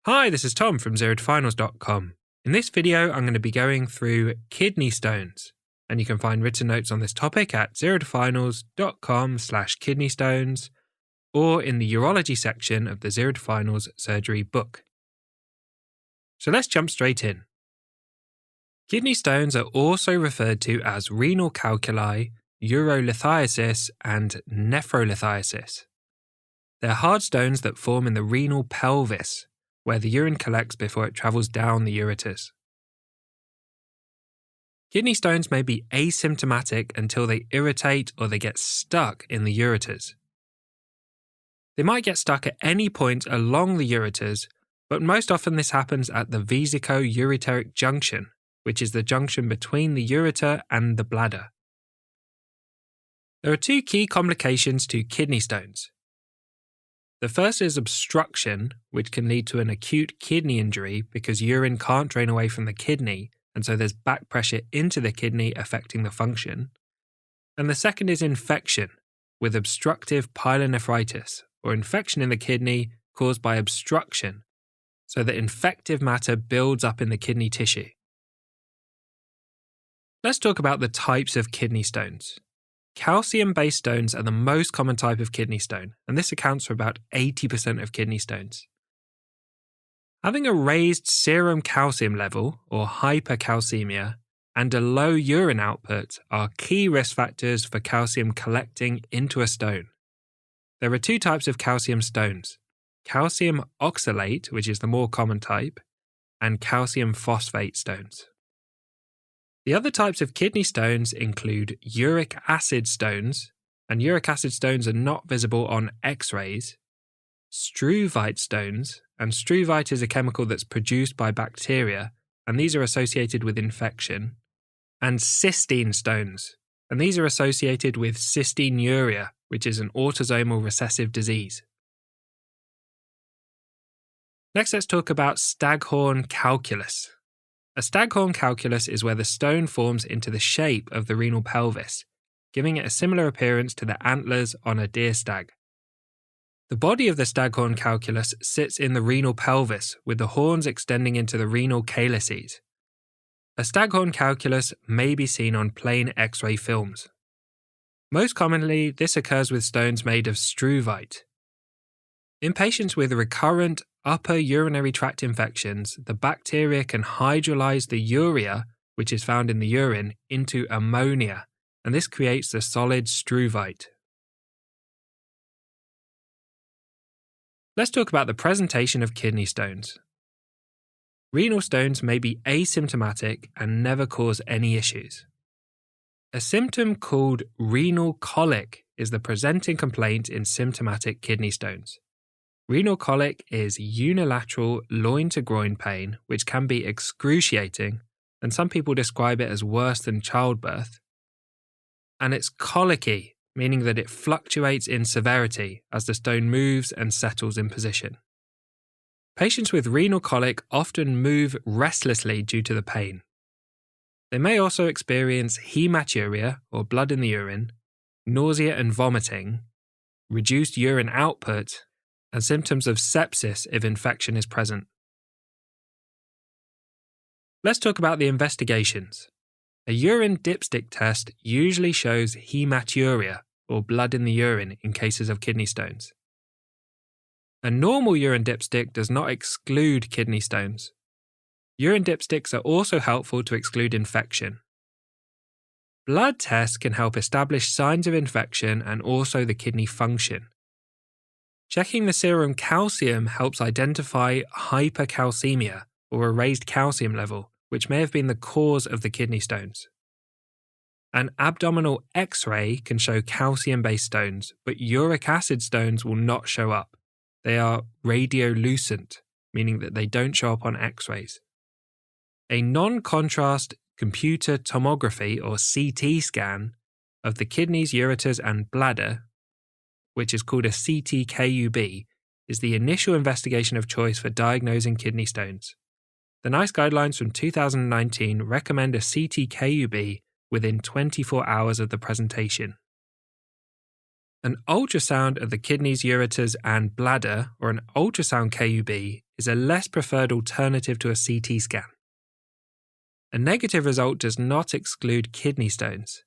Hi, this is Tom from ZeroToFinals.com. In this video, I'm going to be going through kidney stones, and you can find written notes on this topic at ZeroToFinals.com/kidney stones or in the urology section of the Zero to Finals surgery book. So let's jump straight in. Kidney stones are also referred to as renal calculi, urolithiasis, and nephrolithiasis. They're hard stones that form in the renal pelvis, where the urine collects before it travels down the ureters. Kidney stones may be asymptomatic until they irritate or they get stuck in the ureters. They might get stuck at any point along the ureters, but most often this happens at the vesico-ureteric junction, which is the junction between the ureter and the bladder. There are two key complications to kidney stones. The first is obstruction, which can lead to an acute kidney injury because urine can't drain away from the kidney, and so there's back pressure into the kidney affecting the function. And the second is infection, with obstructive pyelonephritis, or infection in the kidney caused by obstruction, so that infective matter builds up in the kidney tissue. Let's talk about the types of kidney stones. Calcium-based stones are the most common type of kidney stone, and this accounts for about 80% of kidney stones. Having a raised serum calcium level, or hypercalcemia, and a low urine output are key risk factors for calcium collecting into a stone. There are two types of calcium stones: calcium oxalate, which is the more common type, and calcium phosphate stones. The other types of kidney stones include uric acid stones, and uric acid stones are not visible on X-rays, struvite stones, and struvite is a chemical that's produced by bacteria, and these are associated with infection, and cystine stones, and these are associated with cystinuria, which is an autosomal recessive disease. Next, let's talk about staghorn calculus. A staghorn calculus is where the stone forms into the shape of the renal pelvis, giving it a similar appearance to the antlers on a deer stag. The body of the staghorn calculus sits in the renal pelvis, with the horns extending into the renal calyces. A staghorn calculus may be seen on plain X-ray films. Most commonly, this occurs with stones made of struvite. In patients with recurrent upper urinary tract infections, the bacteria can hydrolyze the urea, which is found in the urine, into ammonia, and this creates the solid struvite. Let's talk about the presentation of kidney stones. Renal stones may be asymptomatic and never cause any issues. A symptom called renal colic is the presenting complaint in symptomatic kidney stones. Renal colic is unilateral loin-to-groin pain, which can be excruciating, and some people describe it as worse than childbirth. And it's colicky, meaning that it fluctuates in severity as the stone moves and settles in position. Patients with renal colic often move restlessly due to the pain. They may also experience hematuria, or blood in the urine, nausea and vomiting, reduced urine output, and symptoms of sepsis if infection is present. Let's talk about the investigations. A urine dipstick test usually shows hematuria, or blood in the urine, in cases of kidney stones. A normal urine dipstick does not exclude kidney stones. Urine dipsticks are also helpful to exclude infection. Blood tests can help establish signs of infection and also the kidney function. Checking the serum calcium helps identify hypercalcemia, or a raised calcium level, which may have been the cause of the kidney stones. An abdominal X-ray can show calcium-based stones, but uric acid stones will not show up. They are radiolucent, meaning that they don't show up on X-rays. A non-contrast computer tomography, or CT scan, of the kidneys, ureters, and bladder, which is called a CT-KUB, is the initial investigation of choice for diagnosing kidney stones. The NICE guidelines from 2019 recommend a CT-KUB within 24 hours of the presentation. An ultrasound of the kidneys, ureters, and bladder, or an ultrasound KUB, is a less preferred alternative to a CT scan. A negative result does not exclude kidney stones.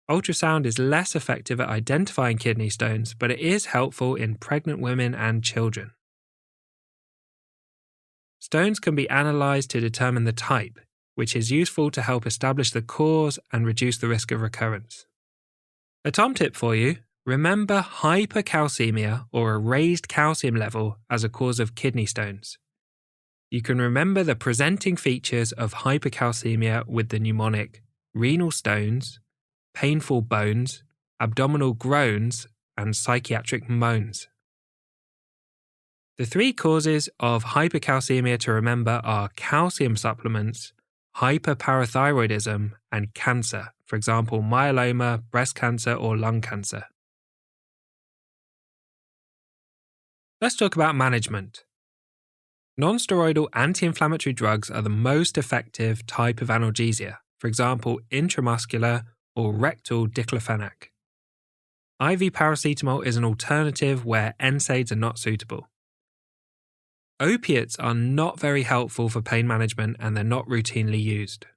Ultrasound is less effective at identifying kidney stones, but it is helpful in pregnant women and children. Stones can be analysed to determine the type, which is useful to help establish the cause and reduce the risk of recurrence. A Tom tip for you: remember hypercalcemia or a raised calcium level as a cause of kidney stones. You can remember the presenting features of hypercalcemia with the mnemonic renal stones, painful bones, abdominal groans, and psychiatric moans. The three causes of hypercalcemia to remember are calcium supplements, hyperparathyroidism, and cancer, for example, myeloma, breast cancer, or lung cancer. Let's talk about management. Non-steroidal anti-inflammatory drugs are the most effective type of analgesia, for example, intramuscular or rectal diclofenac. IV paracetamol is an alternative where NSAIDs are not suitable. Opiates are not very helpful for pain management and they're not routinely used.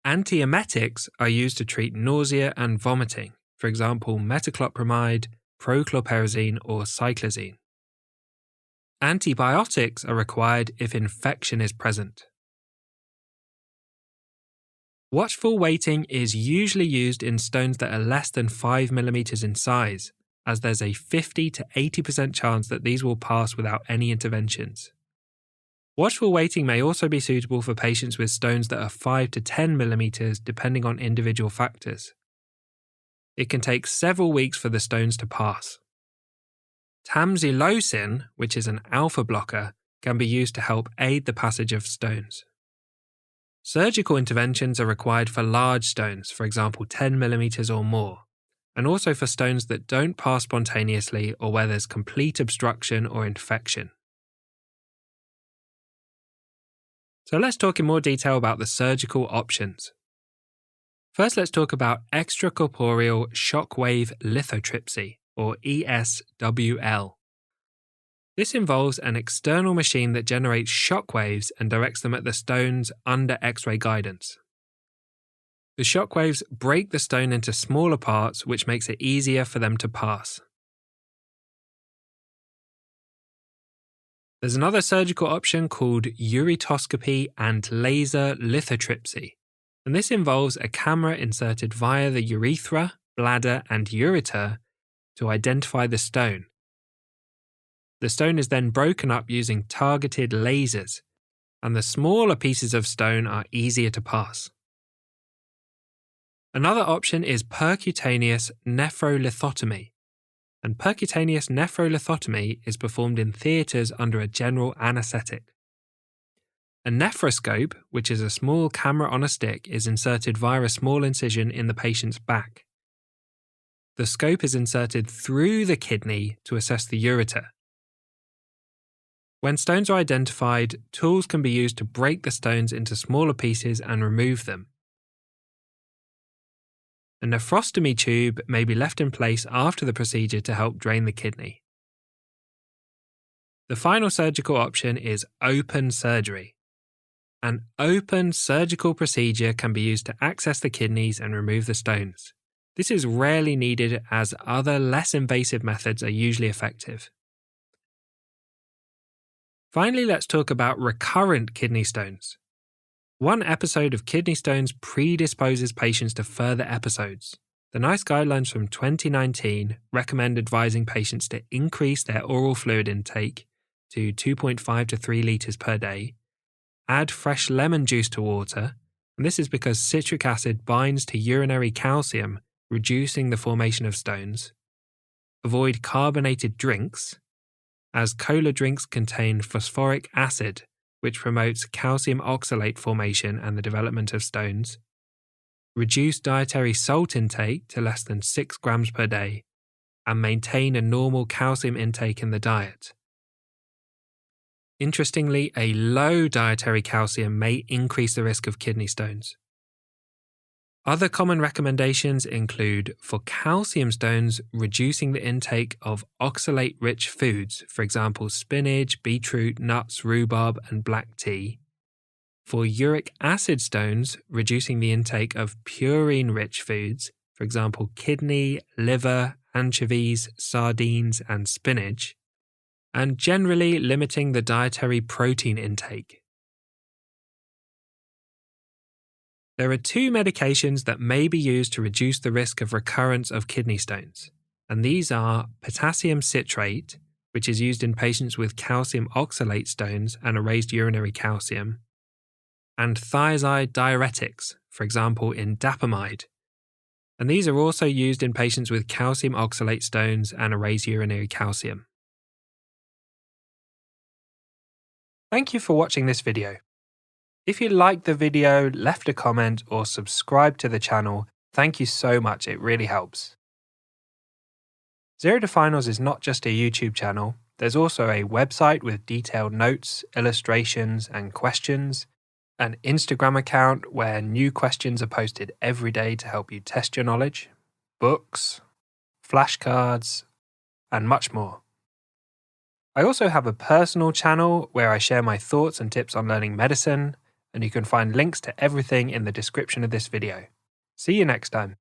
Antiemetics are used to treat nausea and vomiting, for example, metoclopramide, prochlorperazine, or cyclizine. Antibiotics are required if infection is present. Watchful waiting is usually used in stones that are less than 5 mm in size, as there's a 50 to 80% chance that these will pass without any interventions. Watchful waiting may also be suitable for patients with stones that are 5 to 10 mm depending on individual factors. It can take several weeks for the stones to pass. Tamsulosin, which is an alpha blocker, can be used to help aid the passage of stones. Surgical interventions are required for large stones, for example 10 mm or more, and also for stones that don't pass spontaneously or where there's complete obstruction or infection. So let's talk in more detail about the surgical options. First, let's talk about extracorporeal shockwave lithotripsy, or ESWL. This involves an external machine that generates shockwaves and directs them at the stones under X-ray guidance. The shockwaves break the stone into smaller parts, which makes it easier for them to pass. There's another surgical option called uretoscopy and laser lithotripsy, and this involves a camera inserted via the urethra, bladder, and ureter to identify the stone. The stone is then broken up using targeted lasers, and the smaller pieces of stone are easier to pass. Another option is percutaneous nephrolithotomy, and percutaneous nephrolithotomy is performed in theatres under a general anaesthetic. A nephroscope, which is a small camera on a stick, is inserted via a small incision in the patient's back. The scope is inserted through the kidney to assess the ureter. When stones are identified, tools can be used to break the stones into smaller pieces and remove them. A nephrostomy tube may be left in place after the procedure to help drain the kidney. The final surgical option is open surgery. An open surgical procedure can be used to access the kidneys and remove the stones. This is rarely needed as other less invasive methods are usually effective. Finally, let's talk about recurrent kidney stones. One episode of kidney stones predisposes patients to further episodes. The NICE guidelines from 2019 recommend advising patients to increase their oral fluid intake to 2.5 to 3 litres per day, add fresh lemon juice to water, and this is because citric acid binds to urinary calcium, reducing the formation of stones, avoid carbonated drinks, as cola drinks contain phosphoric acid, which promotes calcium oxalate formation and the development of stones, reduce dietary salt intake to less than 6 grams per day, and maintain a normal calcium intake in the diet. Interestingly, a low dietary calcium may increase the risk of kidney stones. Other common recommendations include, for calcium stones, reducing the intake of oxalate-rich foods, for example spinach, beetroot, nuts, rhubarb, and black tea. For uric acid stones, reducing the intake of purine-rich foods, for example kidney, liver, anchovies, sardines, and spinach. And generally limiting the dietary protein intake. There are 2 medications that may be used to reduce the risk of recurrence of kidney stones, and these are potassium citrate, which is used in patients with calcium oxalate stones and a raised urinary calcium, and thiazide diuretics, for example indapamide, and these are also used in patients with calcium oxalate stones and a raised urinary calcium. Thank you for watching this video. If you liked the video, left a comment, or subscribed to the channel, thank you so much, it really helps. Zero to Finals is not just a YouTube channel, there's also a website with detailed notes, illustrations, and questions, an Instagram account where new questions are posted every day to help you test your knowledge, books, flashcards, and much more. I also have a personal channel where I share my thoughts and tips on learning medicine, and you can find links to everything in the description of this video. See you next time.